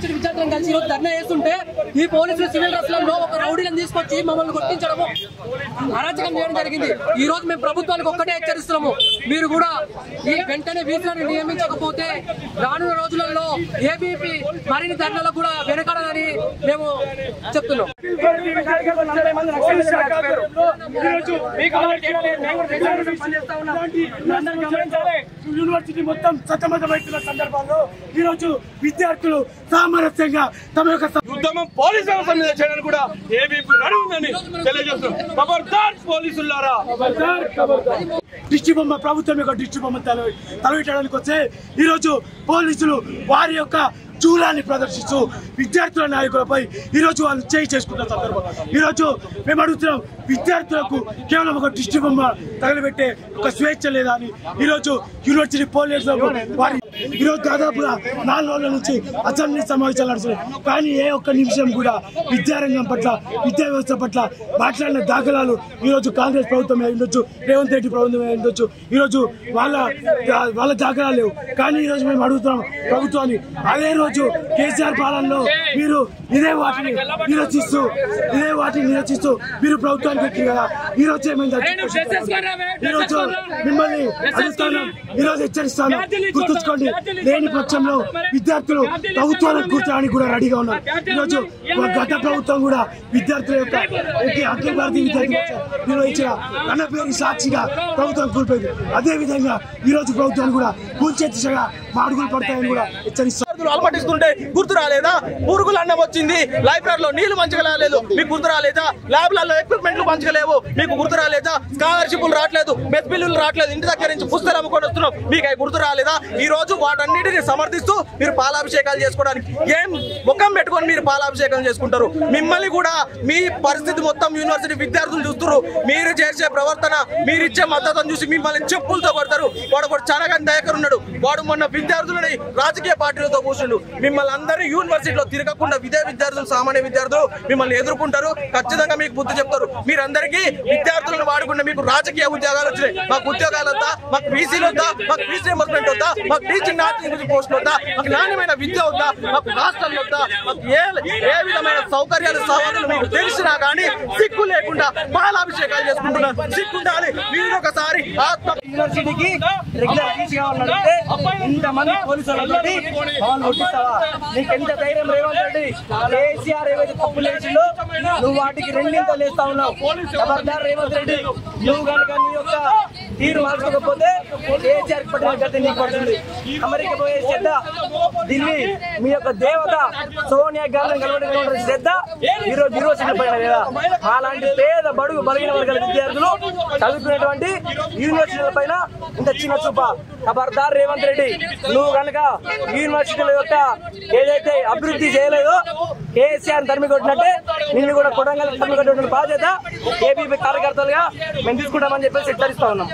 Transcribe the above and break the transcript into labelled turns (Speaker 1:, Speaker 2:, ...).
Speaker 1: University విద్యార్థులను కలిసి ఈరోజు ధర్నా చేస్తుంటే ఈ పోలీసులు సివిల్ డ్రెస్ లో ఒక రౌడీలను తీసుకొచ్చి మమ్మల్ని కొట్టించడము అరాచకం చేయడం జరిగింది। ఈ రోజు మేము ప్రభుత్వానికి ఒక్కటే హెచ్చరిస్తున్నాము, మీరు కూడా ఈ వెంటనే వీసులను నియమించకపోతే రానున్న రోజులలో ఏబీపీ మరిన్ని ధర్నాలకు కూడా వెనకడదని మేము చెప్తున్నాం।
Speaker 2: యూనివర్సిటీ మొత్తం సతమతమవుతున్న సందర్భంలో ఈ రోజు విద్యార్థులు సామరస్యంగా తమ యొక్క
Speaker 3: ఉద్యమం పోలీసు వ్యవస్థ మీద చేయడానికి కూడా ఏబీపీ నడుముందని తెలియజేస్తున్నాం। ఖబర్దార్ పోలీసులారా,
Speaker 2: దిష్టి బొమ్మ ప్రభుత్వం యొక్క దిష్టి బొమ్మ తలపెట్టడానికి వచ్చే ఈ రోజు పోలీసులు వారి యొక్క చూలాన్ని ప్రదర్శిస్తూ విద్యార్థుల నాయకులపై ఈ రోజు వాళ్ళు చేయి చేసుకున్న సందర్భం ఈ రోజు మేము అడుగుతున్నాం, విద్యార్థులకు కేవలం ఒక దిష్టి బొమ్మ తగలబెట్టే ఒక స్వేచ్ఛ లేదా అని ఈ రోజు యూనివర్సిటీ పోలీసులకు వారి ఈ రోజు దాదాపుగా 4 రోజుల నుంచి అసెంబ్లీ సమావేశాలు నడుస్తున్నాయి, కానీ ఏ ఒక్క నిమిషం కూడా విద్యారంగం పట్ల విద్యా వ్యవస్థ పట్ల మాట్లాడిన దాఖలాలు ఈ రోజు కాంగ్రెస్ ప్రభుత్వమే ఉండొచ్చు, రేవంత్ రెడ్డి ప్రభుత్వమే ఉండొచ్చు, ఈ రోజు వాళ్ళ దాఖలాలు లేవు। కానీ ఈ రోజు మేము అడుగుతున్నాం ప్రభుత్వాన్ని, అదే రోజు కేసీఆర్ పాలనలో మీరు ఇదే వాటిని నిరసిస్తూ మీరు ప్రభుత్వానికి ఎక్కి కదా ఈ రోజు ఏమైంది ఈ రోజు మిమ్మల్ని అడుగుతాను, ఈ రోజు హెచ్చరిస్తాను, గుర్తుంచుకోండి, లేని పక్షంలో విద్యార్థులు ప్రభుత్వానికి కూర్చోడానికి కూడా రెడీగా ఉన్నారు। ఈ రోజు గత ప్రభుత్వం కూడా విద్యార్థుల యొక్క అఖిల భారతీయ విద్యార్థి నిర్వహించిన అన్నపేరు సాక్షిగా ప్రభుత్వం కూలిపోయింది, అదే విధంగా ఈ రోజు ప్రభుత్వాన్ని కూడా కూల్చే దిశగా మాడుగులు పడతాయని కూడా హెచ్చరిస్తారు।
Speaker 3: అలమటిస్తుంటే గుర్తు రాలేదా? పురుగులు అన్నం వచ్చింది, లైబ్రరీలో నీళ్లు మంచిగా రాలేదు, మీకు గుర్తు రాలేదా? ల్యాబ్లలో ఎక్విప్మెంట్లు మంచిగా లేవు, మీకు గుర్తు రాలేదా? స్కాలర్షిప్లు రావట్లేదు, మెస్ బిల్లులు రావట్లేదు, ఇంటి దగ్గర నుంచి పుస్తకాలు అమ్ముకొని వస్తున్నాం, మీకు అవి గుర్తు రాలేదా? ఈ రోజు వాటన్నిటిని సమర్థిస్తూ మీరు పాలాభిషేకాలు చేసుకోవడానికి ఏం ముఖం పెట్టుకొని మీరు పాలాభిషేకం చేసుకుంటారు? మిమ్మల్ని కూడా మీ పరిస్థితి మొత్తం యూనివర్సిటీ విద్యార్థులు చూస్తున్నారు, మీరు చేసే ప్రవర్తన, మీరు ఇచ్చే మద్దతును చూసి మిమ్మల్ని చెప్పులతో కొడతారు। వాడు చనగని దయకర్ ఉన్నాడు, వాడు మొన్న విద్యార్థులని రాజకీయ పార్టీలతో కూర్చుండు, మిమ్మల్ని అందరూ యూనివర్సిటీలో తిరగకుండా విద్యార్థులు సామాన్య విద్యార్థులు మిమ్మల్ని ఎదుర్కొంటారు, ఖచ్చితంగా మీకు బుద్ధి చెప్తారు। మీరందరికీ విద్యార్థులను వాడుకుంటే మీకు రాజకీయ ఉద్యోగాలు వచ్చినాయి, మాకు ఉద్యోగాలు వద్దా, మాకు బీసీలు వద్దా, మాకు ఫీజు రింబర్స్మెంట్ వద్దా, మాకు టీచింగ్ నాట్ పోస్టులు వద్దా, మాకు నాణ్యమైన విద్య వద్దా, మాకు హాస్టల్ వద్దా, మాకు ఏ విధమైన సౌకర్యాలు సవాళ్ళు మీకు తెలిసినా కానీ సిగ్గు లేకుండా పాలాభిషేకాలు చేసుకుంటున్నారు, సిగ్గుండాలి। మీరు ఒకసారి
Speaker 1: యూనివర్సిటీకి రెగ్యులర్ టీసీ కావాలంటే ఇంతమంది పోలీసులు నీకు ఎంత ధైర్యం రేవంత్ రెడ్డి? కేసీఆర్ ఏవైతే తప్పులు వేసిందో నువ్వు వాటికి రెండింతలు వేస్తా ఉన్నావు। ఖబర్దార్ రేవంత్ రెడ్డి, నువ్వు కనుక నీ యొక్క తీరు మార్చుకోకపోతే కేసీఆర్ పట్టిన గతి నీకు పడుతుంది। అమెరికా పోయే శ్రద్ధ, ఢిల్లీ మీ యొక్క దేవత సోనియా గాంధీ కలవడం శ్రద్ధ ఈ రోజు యూనివర్సిటీ పైన లేదా? అలాంటి పేద బడుగు బలిగిన వర్గాల విద్యార్థులు చదువుకునేటువంటి యూనివర్సిటీల పైన ఇంత చిన్న చూప? ఖబర్దార్ రేవంత్ రెడ్డి, నువ్వు కనుక యూనివర్సిటీల యొక్క ఏదైతే అభివృద్ధి చేయలేదో కేసీఆర్ తరిమి కొట్టినట్టే నిన్ను కూడా కొడంగల్ తరిమి కొట్టిన బాధ్యత ఏబీపీ కార్యకర్తలుగా మేము తీసుకుంటామని చెప్పేసి హెచ్చరిస్తా ఉన్నాం।